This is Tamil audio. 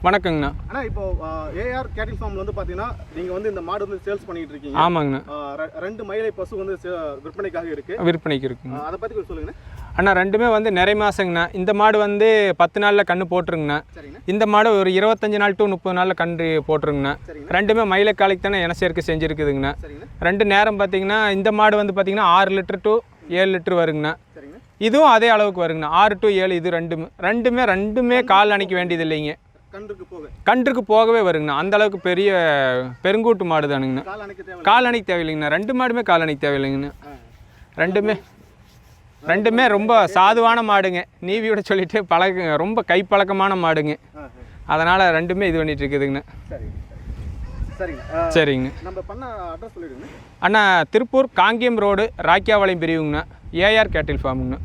வணக்கங்கண்ணா. அண்ணா இப்போ ஏஆர் கேட்டில் ஃபார்ம்ல வந்து பார்த்தீங்கன்னா நீங்கள் வந்து இந்த மாடு வந்து சேல்ஸ் பண்ணிட்டு இருக்கீங்க. ஆமாங்கண்ணா. 2 மயிலை பசு வந்து விற்பனைக்காக இருக்கு. விற்பனைக்கு இருக்குங்க. அதை பற்றி கொஞ்சம் சொல்லுங்கண்ணா. அண்ணா ரெண்டுமே வந்து நிறை மாதங்கண்ணா. இந்த மாடு வந்து 10 நாளில் கன்று போட்டுருங்கண்ணா. சரிங்கண்ணா. இந்த மாடு ஒரு 25 நாள் டு 30 நாளில் கன்று போட்டுருங்கண்ணா. சரிங்கண்ணா. ரெண்டுமே மயிலை காலைக்கு தானே இன சேர்க்கை செஞ்சுருக்குதுங்கண்ணா. சரிங்கண்ணா. ரெண்டு நேரம் பார்த்தீங்கன்னா இந்த மாடு வந்து பார்த்தீங்கன்னா 6 லிட்டர் டு 7 லிட்டர் வருங்கண்ணா. சரிங்கண்ணா. இதுவும் அதே அளவுக்கு வருங்கண்ணா. 6 டு 7 இது ரெண்டுமே கால் அணைக்க வேண்டியது இல்லைங்க. கன்றுக்கு போகவே வருங்கண்ணா. அந்த அளவுக்கு பெரிய பெருங்கூட்டு மாடு தானுங்கண்ணா. கால் அணைக்க தேவையில்லைங்கண்ணா. 2 மாடுமே கால் அணைக்க தேவையில்லைங்கண்ணா. ரெண்டுமே ரொம்ப சாதுவான மாடுங்க. நீவியோட சொல்லிட்டு ரொம்ப கைப்பழக்கமான மாடுங்க. அதனால் ரெண்டுமே இது பண்ணிட்டு இருக்குதுங்கண்ணா. சரிங்க. நம்ம பண்ண அட்ரஸ் சொல்லிடுங்க அண்ணா. திருப்பூர் காங்கேயம் ரோடு ராக்கியாவாளையம் பிரிவுங்கண்ணா. ஏஆர் கேட்டில் ஃபார்முங்கண்ணா.